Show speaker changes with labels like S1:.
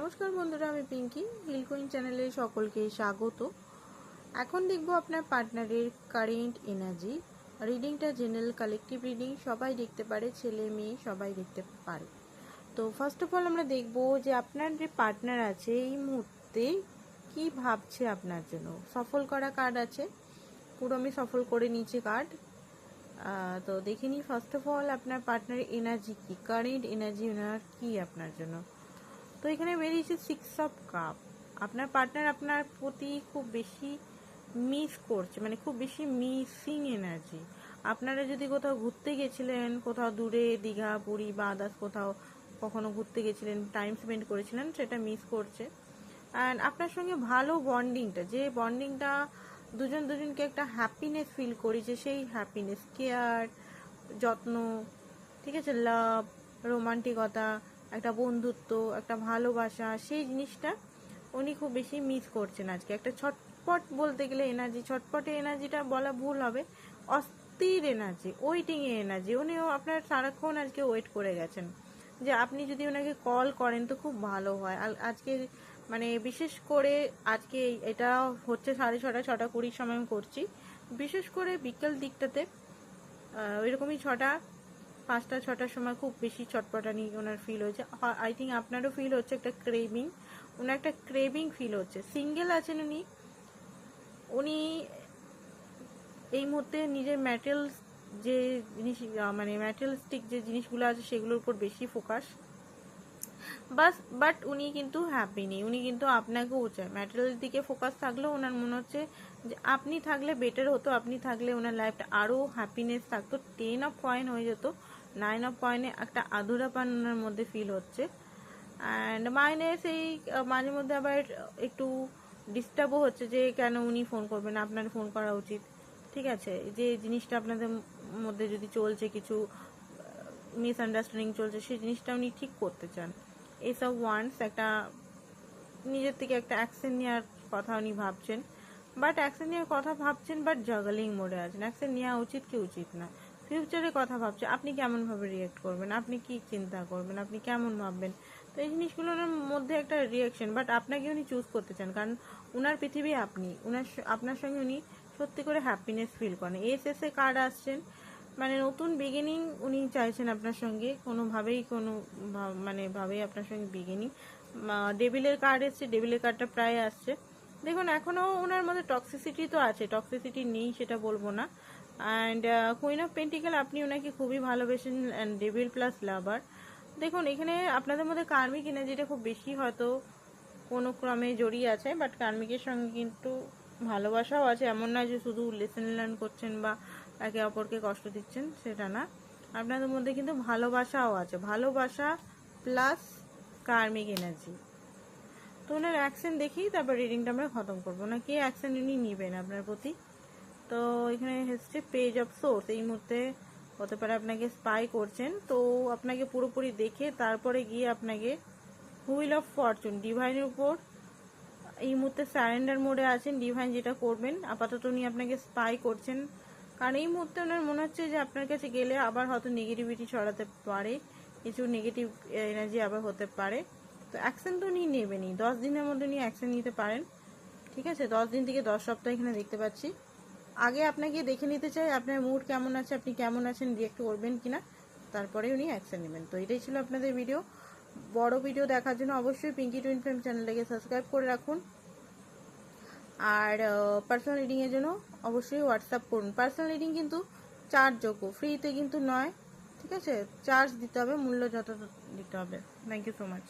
S1: নমস্কার বন্ধুরা, আমি পিঙ্কি হিল কুইন চ্যানেলে সকলকে স্বাগত। এখন দেখব আপনার পার্টনারের কারেন্ট এনার্জি। রিডিংটা জেনারেল কালেকটিভ রিডিং, সবাই দেখতে পারে, ছেলে মেয়ে সবাই দেখতে পারে। তো ফার্স্ট অফ অল আমরা দেখব যে আপনার যে পার্টনার আছে এই মুহূর্তে কি ভাবছে আপনার জন্য। সফল করা কার্ড আছে, পুরো আমি সফল করে নিচ্ছি কার্ড। তো দেখিনি ফার্স্ট অফ অল আপনার পার্টনারের এনার্জি কি, কারেন্ট এনার্জি ওনার কি আপনার জন্য। তো এখানে বেরিয়েছে 6 অফ কাপ। আপনার পার্টনার আপনার প্রতি খুব বেশি মিস করছে, মানে খুব বেশি মিসিং এনার্জি। আপনারা যদি কোথাও ঘুরতে গেছিলেন, কোথাও দূরে দীঘা পুরী বা আদার্স কোথাও কখনো ঘুরতে গেছিলেন, টাইম স্পেন্ড করেছিলেন, সেটা মিস করছে। অ্যান্ড আপনার সঙ্গে ভালো বন্ডিংটা, যে বন্ডিংটা দুজন দুজনকে একটা হ্যাপিনেস ফিল করেছে, সেই হ্যাপিনেস, কেয়ার, যত্ন, ঠিক আছে, লাভ, রোমান্টিকতা, একটা বন্ধুত্ব, একটা ভালোবাসা, সেই জিনিসটা উনি খুব বেশি মিস করছেন আজকে। একটা ছটপট বলতে গেলে এনার্জি, ছটপটে এনার্জিটা বলা ভুল হবে, অস্থির এনার্জি, ওয়েটিং এনার্জি। উনিও আপনার সারাক্ষণ আজকে ওয়েট করে গেছেন যে আপনি যদি ওনাকে কল করেন তো খুব ভালো হয়। আজকে মানে বিশেষ করে আজকে এটা হচ্ছে 6:30 6:20 সময় করছি, বিশেষ করে বিকেল দিকটাতে ওইরকমই 5টা 6টার সময় খুব বেশি ছটপটানি ওনার ফিল হয়েছে। আই থিঙ্ক আপনারও ফিল হচ্ছে একটা ক্রেভিং, ওনার একটা ক্রেভিং ফিল হচ্ছে। সিঙ্গেল আছেন উনি এই মুহূর্তে নিজের ম্যাটেরিয়ালস যে জিনিস, মানে ম্যাটেরিয়ালিস্টিক যে জিনিসগুলো আছে সেগুলোর উপর বেশি ফোকাস, বাট উনি কিন্তু হ্যাপি নেই। উনি কিন্তু আপনাকেও চায়। ম্যাটেরিয়াল দিকে ফোকাস থাকলেও ওনার মনে হচ্ছে যে আপনি থাকলে বেটার হতো, আপনি থাকলে ওনার লাইফটা আরও হ্যাপিনেস থাকতো, 10 অফ কয়েন হয়ে যেত। 9 অফ কয়েনে একটা আধুরাপান ওনার মধ্যে ফিল হচ্ছে। অ্যান্ড মাইনাস এই মাঝে মধ্যে আবার একটু ডিস্টার্বও হচ্ছে যে কেন উনি ফোন করবেন, আপনার ফোন করা উচিত, ঠিক আছে। যে জিনিসটা আপনাদের মধ্যে যদি চলছে, কিছু মিসআন্ডারস্ট্যান্ডিং চলছে, সেই জিনিসটা উনি ঠিক করতে চান। এইসব ওয়ান্স একটা নিজের থেকে একটা অ্যাকশন নেওয়ার কথা উনি ভাবছেন, বাট অ্যাকশন নেওয়ার কথা ভাবছেন, বাট জাগলিং মোডে আছেন। অ্যাকশন নেওয়া উচিত কি উচিত না, ফিউচারের কথা ভাবছে, আপনি কেমনভাবে রিয়েক্ট করবেন, আপনি কি চিন্তা করবেন, আপনি কেমন ভাববেন। তো এই জিনিসগুলোর মধ্যে একটা রিয়াকশন, বাট আপনাকে উনি চুজ করতে চান, কারণ উনার পৃথিবী আপনি, আপনার সঙ্গে উনি সত্যি করে হ্যাপিনেস ফিল করেন। এসএসএ কার্ড আসছেন, মানে নতুন বিগিনিং উনি চাইছেন আপনার সঙ্গে, কোনোভাবেই ভাবেই আপনার সঙ্গে বিগিনিং। ডেভিলের কার্ড এসছে, ডেভিলের কার্ডটা প্রায় আসছে। দেখুন এখনও ওনার মধ্যে টক্সিসিটি তো আছে, টক্সিসিটি নেই সেটা বলবো না। অ্যান্ড কুইন অফ পেন্টিকেল, আপনি ওনাকে খুবই ভালোবেসেন, অ্যান্ড ডেভিল প্লাস লাভার। দেখুন এখানে আপনাদের মধ্যে কার্মিক এনার্জিটা খুব বেশি হয়তো কোনো ক্রমে জড়িয়ে আছে, বাট কার্মিকের সঙ্গে কিন্তু ভালোবাসাও আছে। এমন নয় যে শুধু লেসন লার্ন করছেন বা একে অপরকে কষ্ট দিচ্ছেন, সেটা না। আপনাদের মধ্যে কিন্তু ভালোবাসাও আছে, ভালোবাসা প্লাস কার্মিক এনার্জি। তো ওনার অ্যাকশন দেখি, তারপর রিডিংটা আমরা খতম করবো। না কি অ্যাকশন উনি নেবেন আপনার প্রতি। তো এখানে হচ্ছে পেজ অফ সোর্স, এই মুহূর্তে হতে পারে আপনাকে স্পাই করছেন, তো আপনাকে পুরোপুরি দেখে তারপরে গিয়ে আপনাকে হুইল অফ ফরচুন, ডিভাইনের উপর এই মুহূর্তে স্যারেন্ডার মোডে আছেন। ডিভাইন যেটা করবেন, আপাতত উনি আপনাকে স্পাই করছেন, কারণ এই মুহূর্তে ওনার মনে হচ্ছে যে আপনার কাছে গেলে আবার হয়তো নেগেটিভিটি ছড়াতে পারে, কিছু নেগেটিভ এনার্জি আবার হতে পারে। তো অ্যাকশন তো উনি নেবেনই, 10 দিনের মধ্যে উনি অ্যাকশন নিতে পারেন, ঠিক আছে। 10 দিন থেকে 10 সপ্তাহ এখানে দেখতে পাচ্ছি। আগে আপনাকে দেখে নিতে চাই আপনার মুড কেমন আছে, আপনি কেমন আছেন, রিয়েক্ট করবেন কিনা, তারপরে উনি অ্যাকশন নেবেন। তো এটাই ছিল আপনাদের ভিডিও। বড় ভিডিও দেখার জন্য অবশ্যই পিঙ্কি টুইন ফ্রেম চ্যানেলটাকে সাবস্ক্রাইব করে রাখুন। আর পার্সোনাল রিডিংয়ের জন্য অবশ্যই হোয়াটসঅ্যাপ করুন। পার্সোনাল রিডিং কিন্তু চার্জযোগ্য, ফ্রিতে কিন্তু নয়, ঠিক আছে। চার্জ দিতে হবে, মূল্য যত দিতে হবে। Thank you so much.